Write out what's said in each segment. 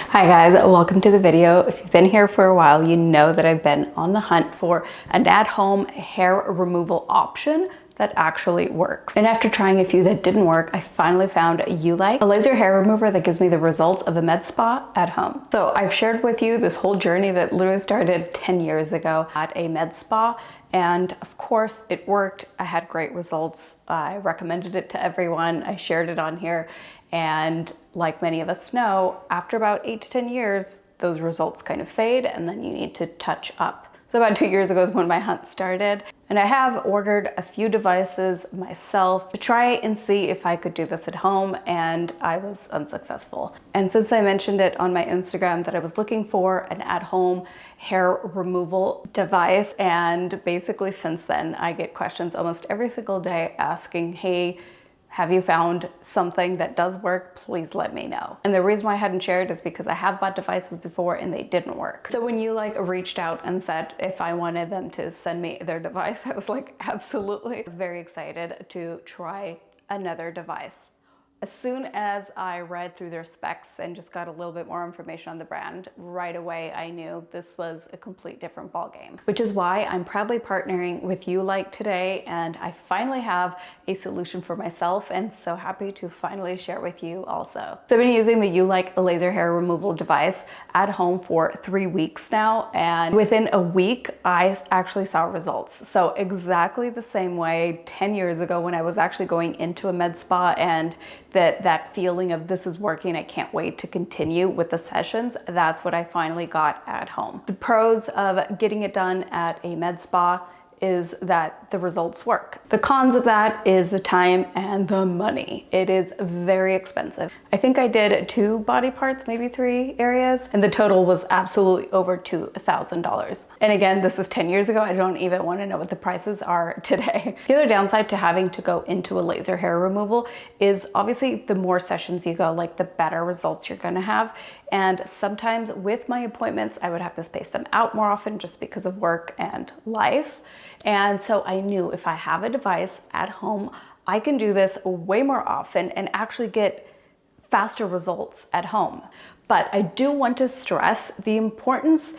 Hi guys, welcome to the video. If you've been here for a while, you know that I've been on the hunt for an at-home hair removal option that actually works. And after trying a few that didn't work, I finally found Ulike, a laser hair remover that gives me the results of a med spa at home. So I've shared with you this whole journey that literally started 10 years ago at a med spa. And of course it worked. I had great results. I recommended it to everyone. I shared it on here. And like many of us know, after about 8 to 10 years, those results kind of fade and then you need to touch up. So about 2 years ago is when my hunt started. And I have ordered a few devices myself to try and see if I could do this at home, and I was unsuccessful. And since I mentioned it on my Instagram that I was looking for an at-home hair removal device, and basically since then I get questions almost every single day asking, hey, have you found something that does work? Please let me know. And the reason why I hadn't shared is because I have bought devices before and they didn't work. So when Ulike reached out and said if I wanted them to send me their device, I was like, absolutely. I was very excited to try another device. As soon as I read through their specs and just got a little bit more information on the brand, right away I knew this was a complete different ballgame. Which is why I'm proudly partnering with Ulike today, and I finally have a solution for myself and so happy to finally share with you also. So I've been using the Ulike laser hair removal device at home for 3 weeks now, and within a week I actually saw results. So exactly the same way 10 years ago when I was actually going into a med spa and that feeling of this is working, I can't wait to continue with the sessions, that's what I finally got at home. The pros of getting it done at a med spa is that the results work. The cons of that is the time and the money. It is very expensive. I think I did 2 body parts, maybe 3 areas, and the total was absolutely over $2,000. And again, this is 10 years ago. I don't even want to know what the prices are today. The other downside to having to go into a laser hair removal is obviously the more sessions you go, like the better results you're gonna have. And sometimes with my appointments, I would have to space them out more often just because of work and life. And so I knew if I have a device at home, I can do this way more often and actually get faster results at home. But I do want to stress the importance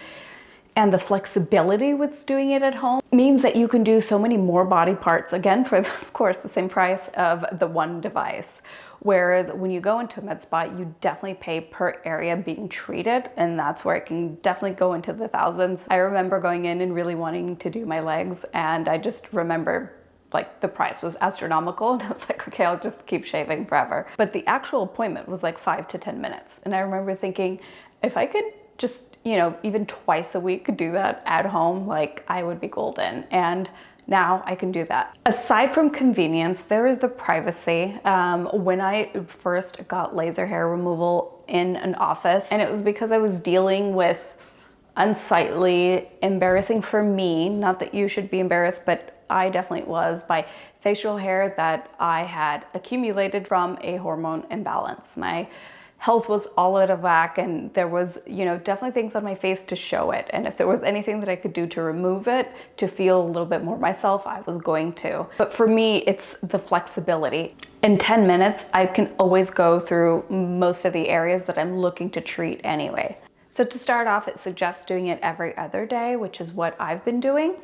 and the flexibility with doing it at home means that you can do so many more body parts, again, for of course the same price of the one device. Whereas when you go into a med spa, you definitely pay per area being treated, and that's where it can definitely go into the thousands. I remember going in and really wanting to do my legs, and I just remember like the price was astronomical, and I was like, okay, I'll just keep shaving forever. But the actual appointment was like 5 to 10 minutes. And I remember thinking, if I could just, you know, even twice a week do that at home, like I would be golden. And now I can do that. Aside from convenience, there is the privacy. When I first got laser hair removal in an office, and it was because I was dealing with unsightly, embarrassing for me, not that you should be embarrassed, but I definitely was, by facial hair that I had accumulated from a hormone imbalance. My health was all out of whack, and there was, you know, definitely things on my face to show it. And if there was anything that I could do to remove it, to feel a little bit more myself, I was going to. But for me, it's the flexibility. In 10 minutes, I can always go through most of the areas that I'm looking to treat anyway. So to start off, it suggests doing it every other day, which is what I've been doing.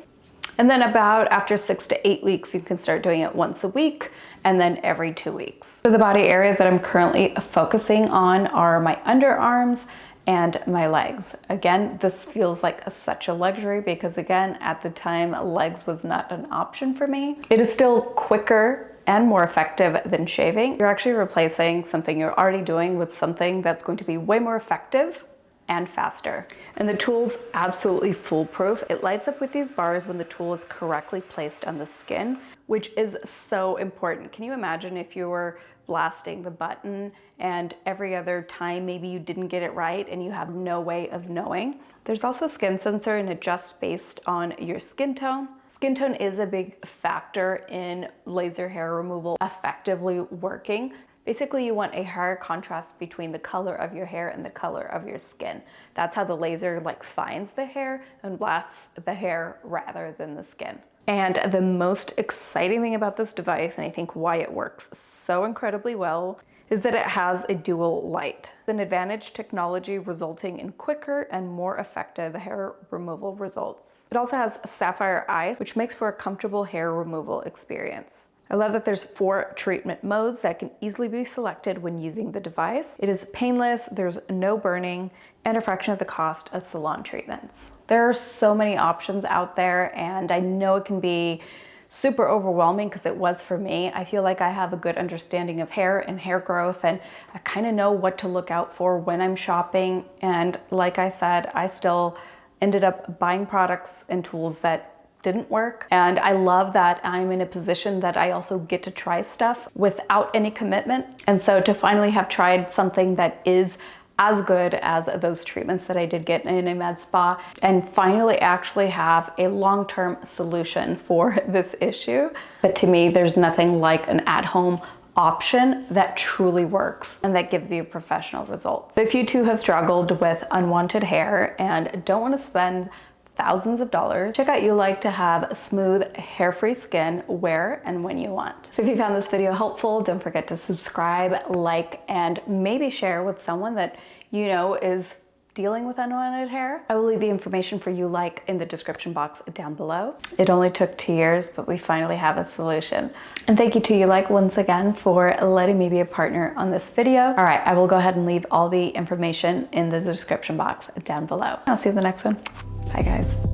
And then about after 6 to 8 weeks, you can start doing it once a week and then every 2 weeks. So the body areas that I'm currently focusing on are my underarms and my legs. Again, this feels like such a luxury because again, at the time, legs was not an option for me. It is still quicker and more effective than shaving. You're actually replacing something you're already doing with something that's going to be way more effective and faster. And the tool's absolutely foolproof. It lights up with these bars when the tool is correctly placed on the skin, which is so important. Can you imagine if you were blasting the button and every other time maybe you didn't get it right and you have no way of knowing? There's also a skin sensor and adjusts based on your skin tone. Skin tone is a big factor in laser hair removal effectively working. Basically, you want a higher contrast between the color of your hair and the color of your skin. That's how the laser like finds the hair and blasts the hair rather than the skin. And the most exciting thing about this device, and I think why it works so incredibly well, is that it has a dual light, an advantage technology resulting in quicker and more effective hair removal results. It also has sapphire eyes, which makes for a comfortable hair removal experience. I love that there's 4 treatment modes that can easily be selected when using the device. It is painless, there's no burning, and a fraction of the cost of salon treatments. There are so many options out there, and I know it can be super overwhelming because it was for me. I feel like I have a good understanding of hair and hair growth, and I kind of know what to look out for when I'm shopping. And like I said, I still ended up buying products and tools that didn't work. And I love that I'm in a position that I also get to try stuff without any commitment. And so to finally have tried something that is as good as those treatments that I did get in a med spa, and finally actually have a long-term solution for this issue. But to me, there's nothing like an at-home option that truly works and that gives you professional results. So if you too have struggled with unwanted hair and don't want to spend thousands of dollars, check out Ulike to have smooth, hair-free skin where and when you want. So if you found this video helpful, don't forget to subscribe, like, and maybe share with someone that you know is dealing with unwanted hair. I will leave the information for Ulike in the description box down below. It only took 2 years, but we finally have a solution. And thank you to Ulike once again for letting me be a partner on this video. All right, I will go ahead and leave all the information in the description box down below. I'll see you in the next one. Bye guys.